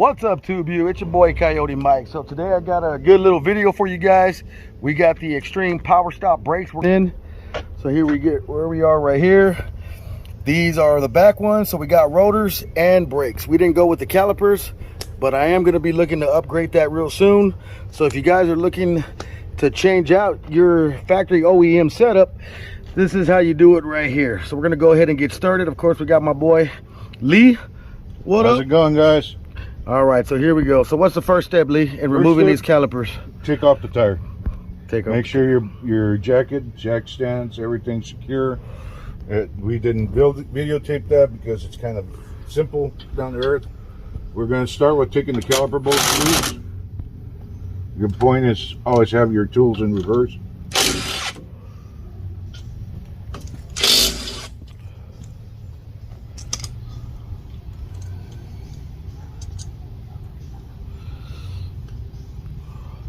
What's up, TubeU? It's your boy Coyote Mike. So today I got a good little video for you guys. We got the extreme power stop brakes we're in. So here we get where we are right here. These are the back ones. So we got rotors and brakes. We didn't go with the calipers, but I am going to be looking to upgrade that real soon. So if you guys are looking to change out your factory OEM setup, this is how you do it right here. So we're going to go ahead and get started. Of course, we got my boy Lee. What up? How's it going, guys? All right, so here we go. So what's the first step, Lee, in removing these calipers? Take off the tire. Make sure your jack stands, everything's secure. We didn't videotape that because it's kind of simple down to earth. We're going to start with taking the caliper bolts loose. Your point is always have your tools in reverse.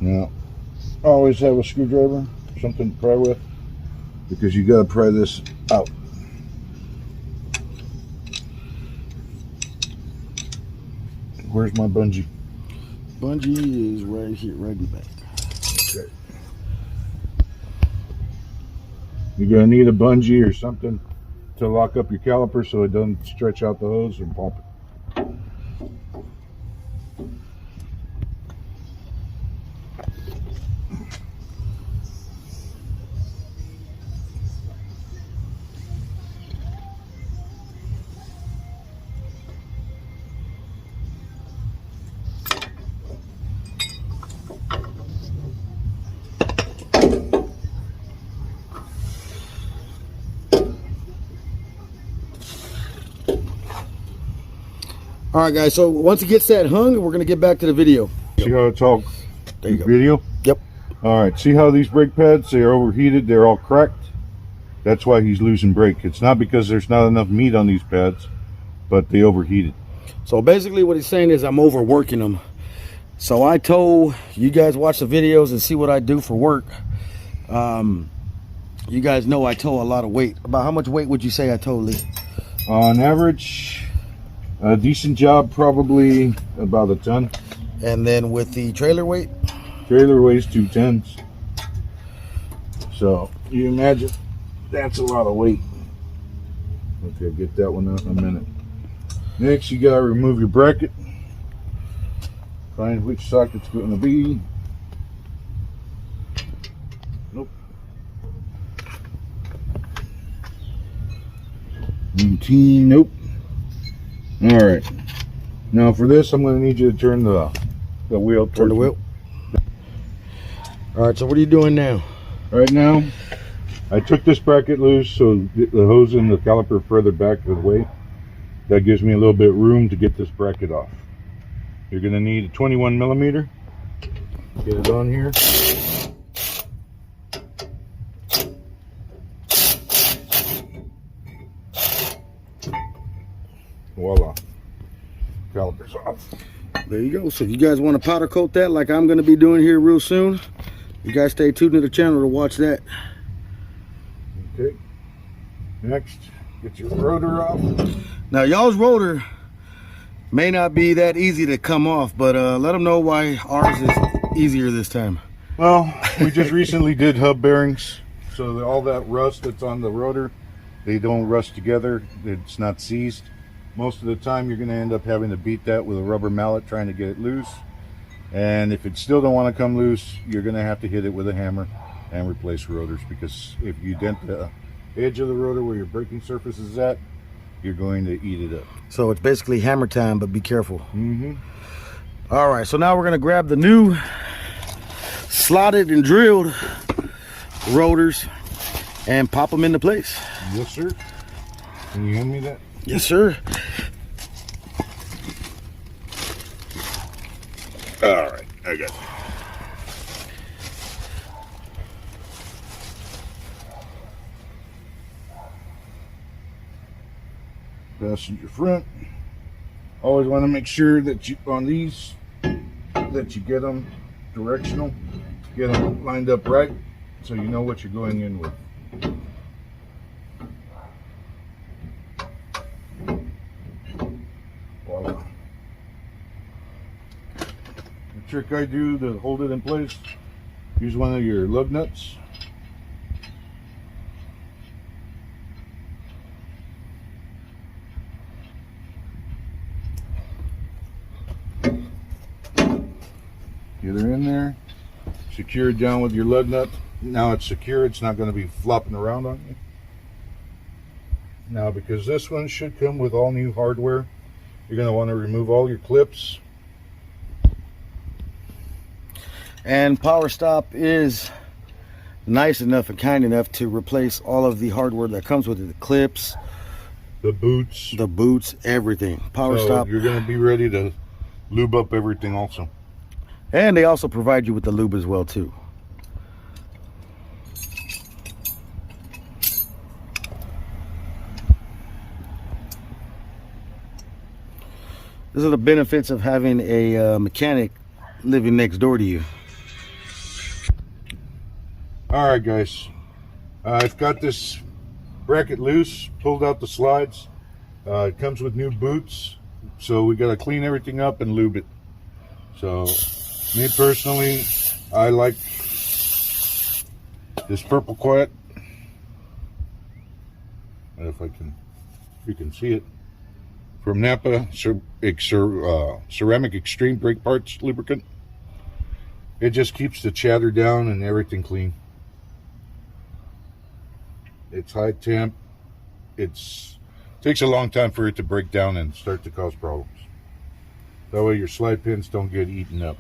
Now, always have a screwdriver, something to pry with, because you got to pry this out. Where's my bungee? Bungee is right here, right in the back. Okay. You're going to need a bungee or something to lock up your caliper so it doesn't stretch out the hose and pump it. All right, guys, so once it gets that hung, we're going to get back to the video. See how it's all there you go. Video? Yep. All right, see how these brake pads, they're overheated, they're all cracked? That's why he's losing brake. It's not because there's not enough meat on these pads, but they overheated. So basically what he's saying is I'm overworking them. So I told you guys watch the videos and see what I do for work. You guys know I tow a lot of weight. About how much weight would you say I tow, Lee? On average, a decent job, probably about a ton. And then with the trailer weight? Trailer weighs 2 tons. So you imagine that's a lot of weight. Okay, get that one out in a minute. Next, you gotta remove your bracket. Find which socket's going to be. Nope. Routine, nope. All right. Now for this, I'm going to need you to turn the wheel. Turn the wheel. All right, so what are you doing now? Right now, I took this bracket loose so the hose and the caliper further back of the way. That gives me a little bit of room to get this bracket off. You're going to need a 21 millimeter. Get it on here. Voila. Caliper's off. There you go. So if you guys want to powder coat that like I'm going to be doing here real soon, you guys stay tuned to the channel to watch that. Okay. Next, get your rotor off. Now y'all's rotor may not be that easy to come off, but let them know why ours is easier this time. Well, we just recently did hub bearings, so all that rust that's on the rotor, they don't rust together. It's not seized. Most of the time you're going to end up having to beat that with a rubber mallet trying to get it loose. And if it still don't want to come loose, you're going to have to hit it with a hammer and replace rotors, because if you dent the edge of the rotor where your braking surface is at, you're going to eat it up. So it's basically hammer time, but be careful. Mm-hmm. All right, so now we're going to grab the new slotted and drilled rotors and pop them into place. Yes, sir. Can you hand me that? Yes, sir. All right, I got it. Passenger front. Always want to make sure that you on these that you get them directional, get them lined up right, so you know what you're going in with. Voila. trick I do to hold it in place, use one of your lug nuts. Get her in there, secure it down with your lug nut. Now it's secure, it's not going to be flopping around on you. Now, because this one should come with all new hardware, you're going to want to remove all your clips. And PowerStop is nice enough and kind enough to replace all of the hardware that comes with it, the clips, The boots, everything. PowerStop. So you're going to be ready to lube up everything also. And they also provide you with the lube as well too. These are the benefits of having a mechanic living next door to you. Alright guys, I've got this bracket loose, pulled out the slides. It comes with new boots, so we got to clean everything up and lube it. So me personally, I like this purple quiet. If you can see it, from Napa Ceramic Extreme Brake Parts lubricant. It just keeps the chatter down and everything clean. It's high temp. It takes a long time for it to break down and start to cause problems. That way your slide pins don't get eaten up.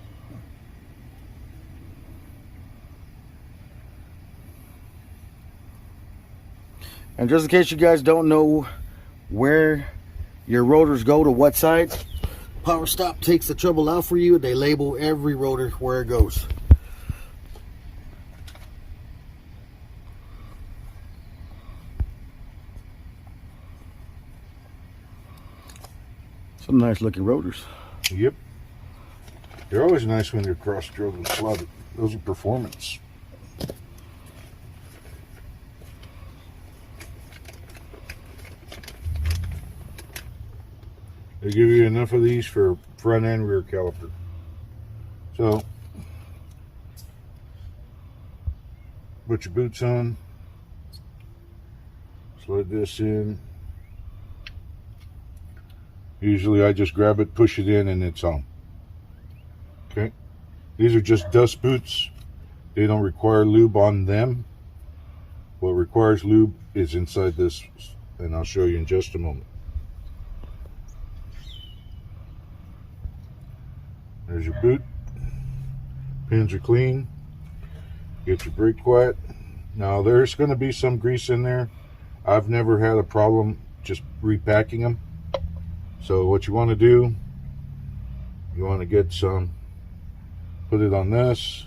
And just in case you guys don't know where your rotors go to what side, PowerStop takes the trouble out for you. They label every rotor where it goes. Some nice looking rotors. Yep. They're always nice when they're cross-drilled and slotted. Those are performance. They give you enough of these for front and rear caliper. So, put your boots on, slide this in. Usually I just grab it, push it in, and it's on. Okay, these are just dust boots. They don't require lube on them. What requires lube is inside this, and I'll show you in just a moment. There's your boot. Pins are clean. Get your brake quiet. Now there's going to be some grease in there. I've never had a problem just repacking them. So what you want to do, you want to get some, put it on this.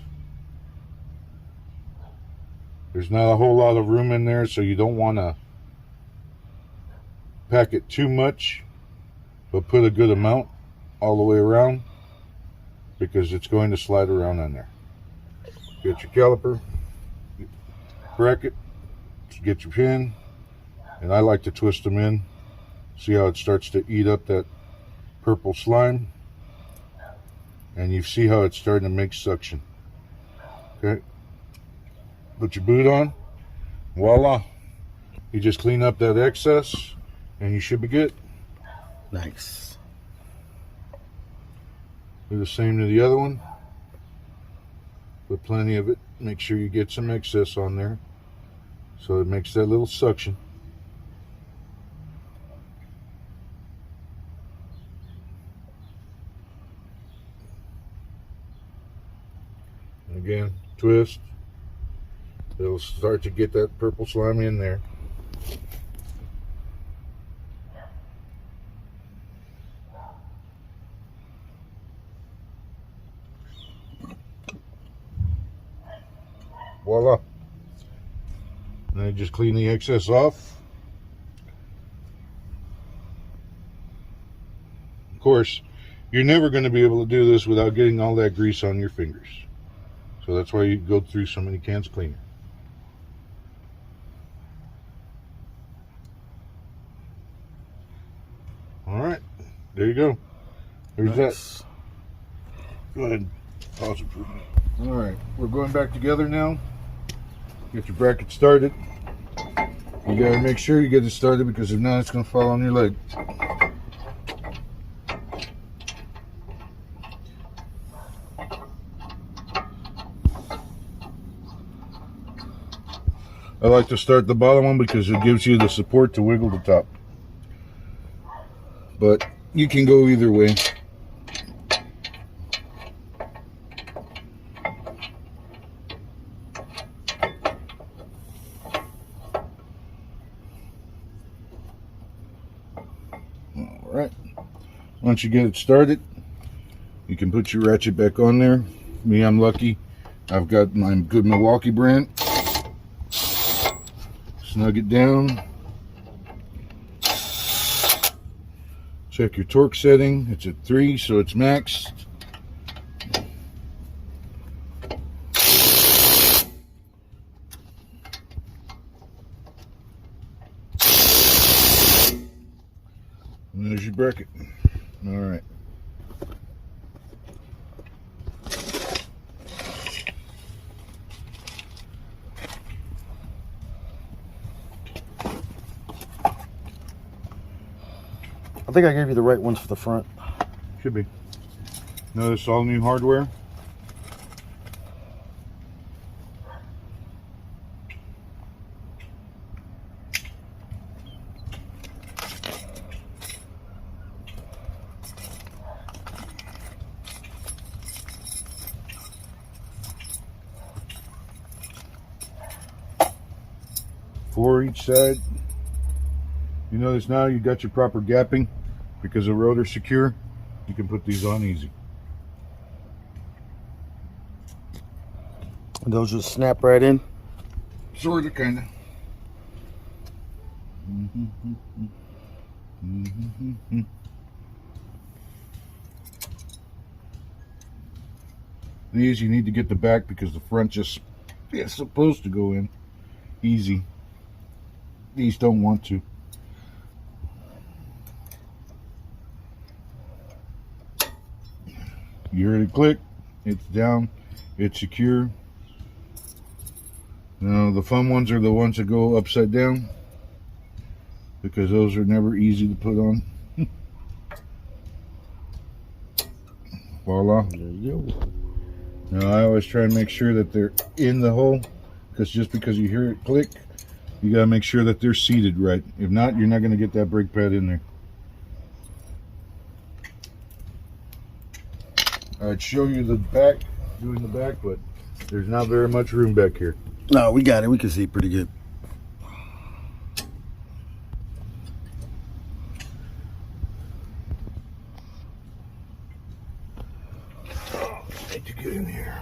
There's not a whole lot of room in there, so you don't want to pack it too much, but put a good amount all the way around, because it's going to slide around in there. Get your caliper, bracket, get your pin, and I like to twist them in. See how it starts to eat up that purple slime? And you see how it's starting to make suction. Okay. Put your boot on. Voila. You just clean up that excess and you should be good. Nice. Do the same to the other one. Put plenty of it. Make sure you get some excess on there, so it makes that little suction. And again, twist. It'll start to get that purple slime in there. Voila. And then just clean the excess off. Of course, you're never going to be able to do this without getting all that grease on your fingers. So that's why you go through so many cans of cleaner. All right, there you go. There's nice. that. Go ahead and Pause it for a minute. All right, we're going back together now. Get your bracket started. You gotta make sure you get it started because if not, it's gonna fall on your leg. I like to start the bottom one because it gives you the support to wiggle the top. But you can go either way. Alright. Once you get it started, you can put your ratchet back on there. Me, I'm lucky. I've got my good Milwaukee brand. Snug it down. Check your torque setting. It's at 3, so it's maxed. And there's your bracket. All right. I think I gave you the right ones for the front. Should be. Notice all new hardware. Four each side. You notice now you got your proper gapping because the rotor's secure. You can put these on easy. And those just snap right in. Sort of, kind of. These you need to get the back because the front just is supposed to go in easy. These don't want to. You heard it click. It's down. It's secure. Now the fun ones are the ones that go upside down because those are never easy to put on. Voila. There you go. Now I always try and make sure that they're in the hole because just because you hear it click, you gotta make sure that they're seated right. If not, you're not gonna get that brake pad in there. I'd show you the back, doing the back, but there's not very much room back here. No, we got it. We can see pretty good. Need to get in here.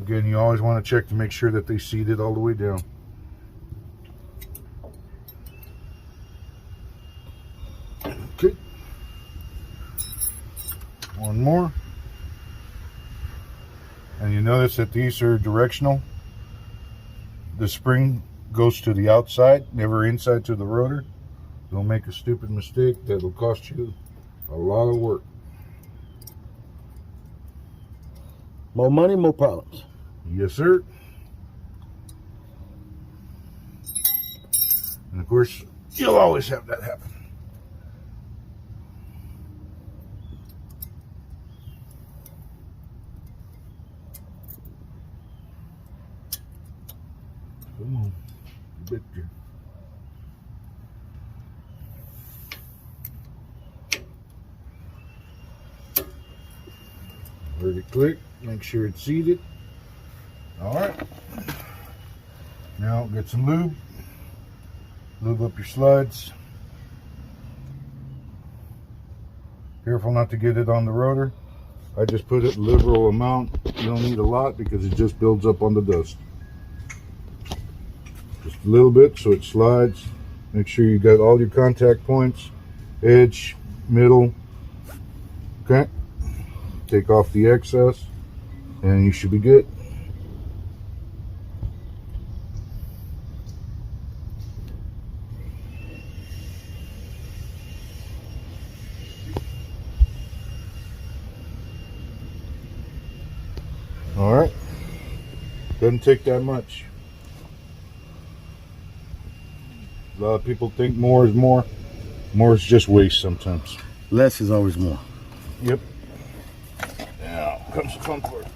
Again, you always want to check to make sure that they seated all the way down. Okay. One more. And you notice that these are directional. The spring goes to the outside, never inside to the rotor. Don't make a stupid mistake. That'll cost you a lot of work. More money, more problems. Yes, sir. And of course, you'll always have that happen. Come on, Victor. Heard it click. Make sure it's seated. All right. Now get some lube. Lube up your slides. Careful not to get it on the rotor. I just put it liberal amount. You don't need a lot because it just builds up on the dust. Just a little bit so it slides. Make sure you got all your contact points. Edge, middle. Okay. Take off the excess and you should be good. Doesn't take that much. A lot of people think more is more. More is just waste sometimes. Less is always more. Yep. Now comes the fun part.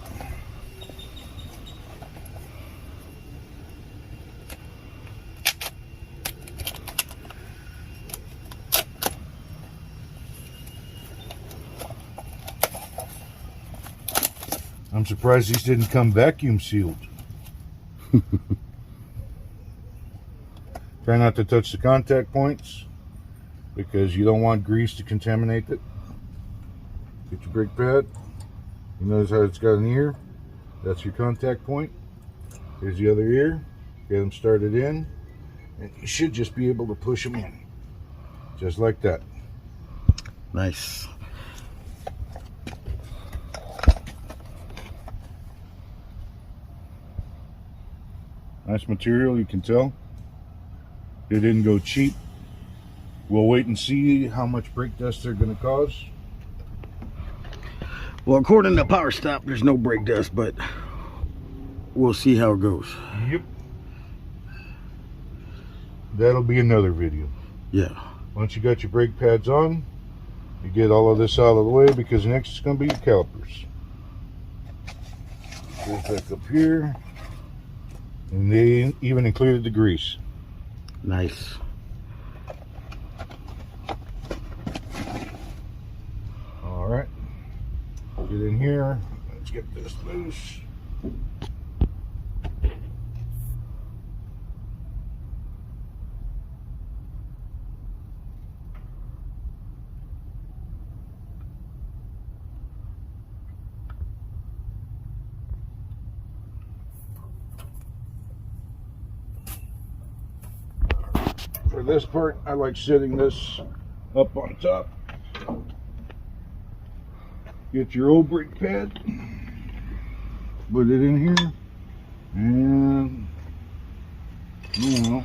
I'm surprised these didn't come vacuum sealed. Try not to touch the contact points because you don't want grease to contaminate it. Get your brake pad. You notice how it's got an ear? That's your contact point. Here's the other ear. Get them started in, and you should just be able to push them in. Just like that. Nice. Nice material, you can tell. They didn't go cheap. We'll wait and see how much brake dust they're going to cause. Well, according to powerstop, there's no brake dust, but we'll see how it goes. Yep. That'll be another video. Yeah. Once you got your brake pads on, you get all of this out of the way because next it's going to be your calipers. Goes back up here. And they even included the grease. Nice. All right. Get in here. Let's get this loose. For this part, I like setting this up on top. Get your old brake pad, put it in here, and you know,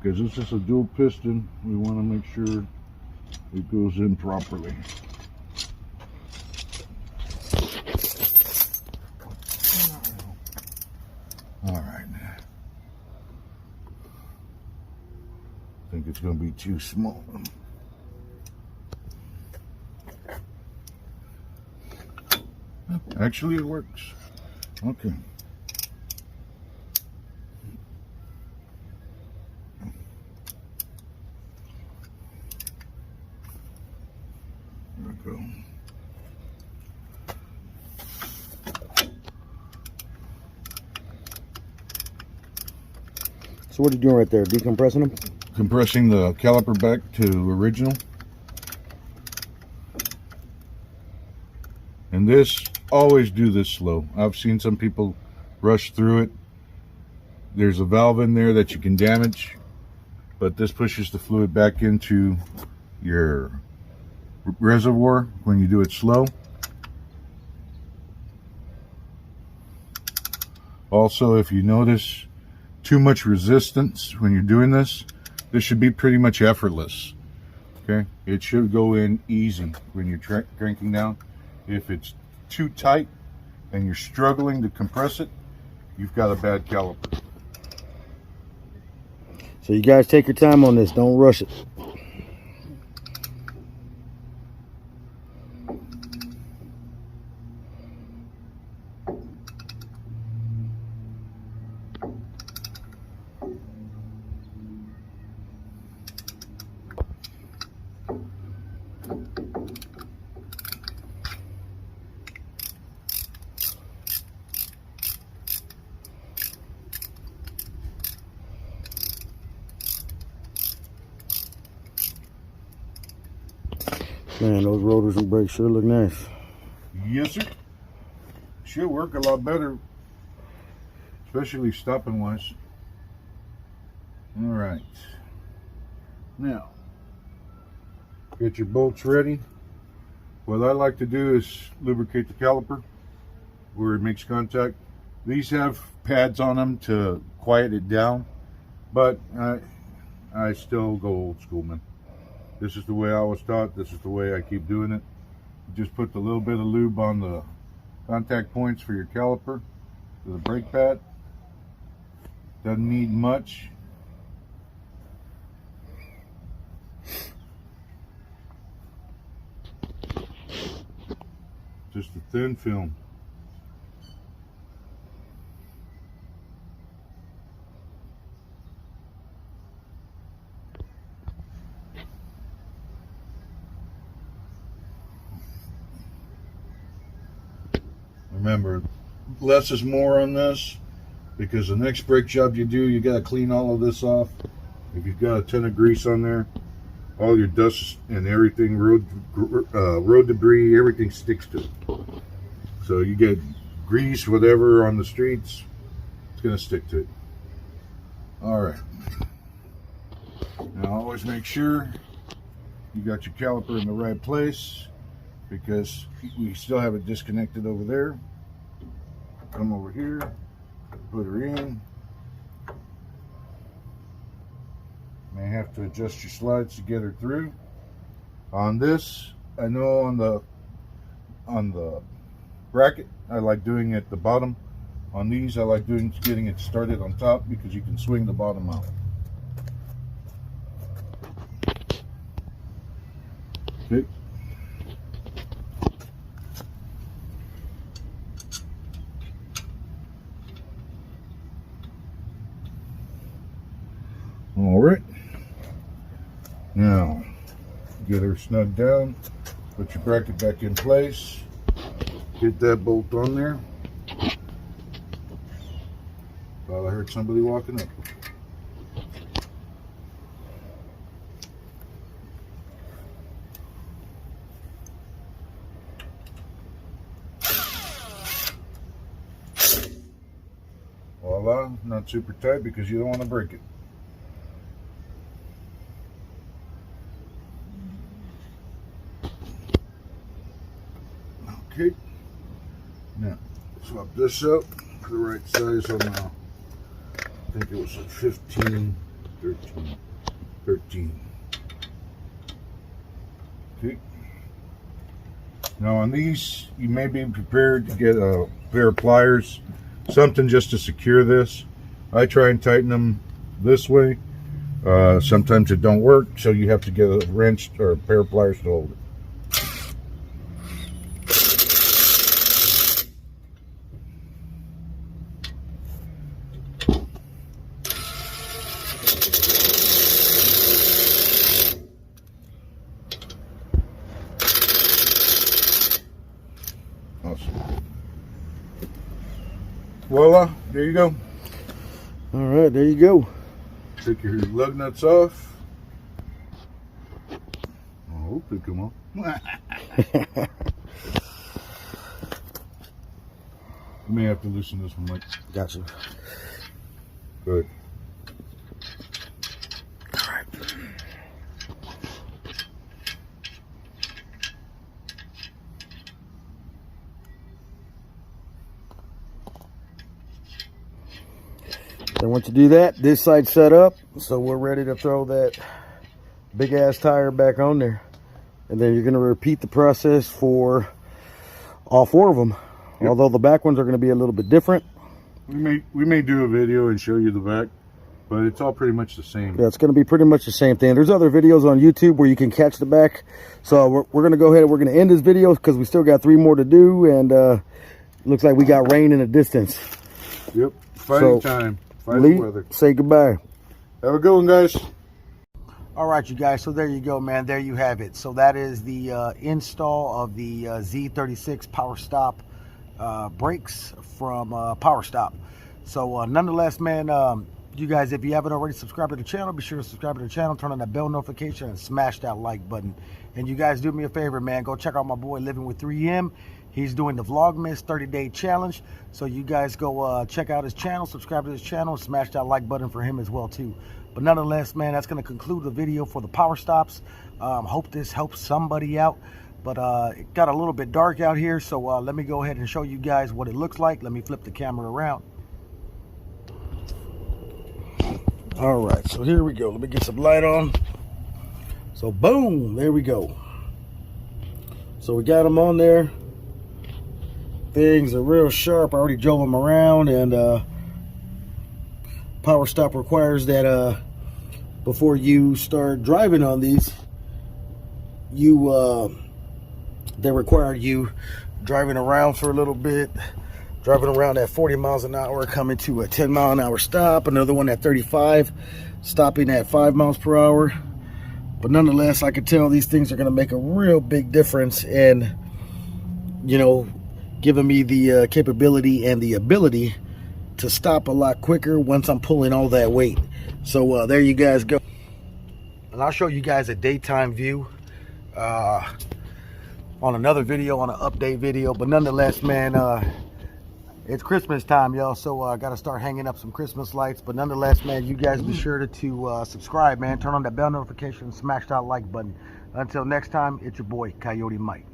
because this is a dual piston, we want to make sure it goes in properly. All right. I think it's going to be too small. Actually, it works. Okay. There we go. So what are you doing right there? Decompressing them? Compressing the caliper back to original. And this, always do this slow. I've seen some people rush through it. There's a valve in there that you can damage, but this pushes the fluid back into your reservoir when you do it slow. Also, if you notice too much resistance when you're doing this, this should be pretty much effortless. Okay, it should go in easy when you're cranking down. If it's too tight and you're struggling to compress it, you've got a bad caliper. So you guys take your time on this, don't rush it. Man, those rotors and brakes sure look nice. Yes, sir. Should work a lot better, especially stopping wise. All right. Now, get your bolts ready. What I like to do is lubricate the caliper where it makes contact. These have pads on them to quiet it down, but I still go old school, man. This is the way I was taught. This is the way I keep doing it. You just put a little bit of lube on the contact points for your caliper, for the brake pad. Doesn't need much. Just a thin film. Remember, less is more on this, because the next brake job you do, you got to clean all of this off. If you've got a ton of grease on there, all your dust and everything, road debris, everything sticks to it. So you get grease, whatever, on the streets, it's going to stick to it. All right. Now always make sure you got your caliper in the right place, because we still have it disconnected over there. Come over here, put her in. May have to adjust your slides to get her through. On this, I know on the bracket, I like doing it at the bottom. On these, I like getting it started on top, because you can swing the bottom out. Okay. All right. Now, get her snug down. Put your bracket back in place. Get that bolt on there. Thought I heard somebody walking up. Voila, not super tight because you don't want to break it. Okay, now swap this up for the right size on the, I think it was a 15, 13. Okay. Now on these, you may be prepared to get a pair of pliers, something just to secure this. I try and tighten them this way. Sometimes it don't work, so you have to get a wrench or a pair of pliers to hold it. Awesome. Voila, there you go. All right, there you go. Take your lug nuts off. I hope they come off. You may have to loosen this one, Mike. Gotcha. Good. All right. So once you do that, this side's set up, so we're ready to throw that big ass tire back on there. And then you're going to repeat the process for all four of them. Yep. Although the back ones are going to be a little bit different. We may do a video and show you the back, but it's all pretty much the same. Yeah, it's going to be pretty much the same thing. There's other videos on YouTube where you can catch the back. So we're going to go ahead and we're going to end this video because we still got 3 more to do, and looks like we got rain in the distance. Yep, fighting time. Lee, weather. Say goodbye. Have a good one, guys. All right, you guys. So there you go, man. There you have it. So that is the install of the Z36 powerstop brakes from powerstop. So nonetheless, man, you guys, if you haven't already subscribed to the channel, be sure to subscribe to the channel, turn on that bell notification, and smash that like button. And you guys do me a favor, man. Go check out my boy Living with 3M. He's doing the Vlogmas 30-day challenge. So you guys go check out his channel, subscribe to his channel, and smash that like button for him as well, too. But nonetheless, man, that's going to conclude the video for the power stops. Hope this helps somebody out. But it got a little bit dark out here, so let me go ahead and show you guys what it looks like. Let me flip the camera around. All right, so here we go. Let me get some light on. So boom, there we go. So So we got them on there. Things are real sharp. I already drove them around, and Power Stop requires that before you start driving on these, they require you driving around for a little bit, driving around at 40 miles an hour, coming to a 10-mile-an-hour stop, another one at 35, stopping at 5 miles per hour. But nonetheless, I can tell these things are going to make a real big difference in, you know, giving me the capability and the ability to stop a lot quicker once I'm pulling all that weight. So there you guys go. And I'll show you guys a daytime view on another video, on an update video. But nonetheless, man, it's Christmas time, y'all, so I gotta start hanging up some Christmas lights. But nonetheless, man, you guys be sure to subscribe, man. Turn on that bell notification, smash that like button. Until next time, it's your boy Coyote Mike.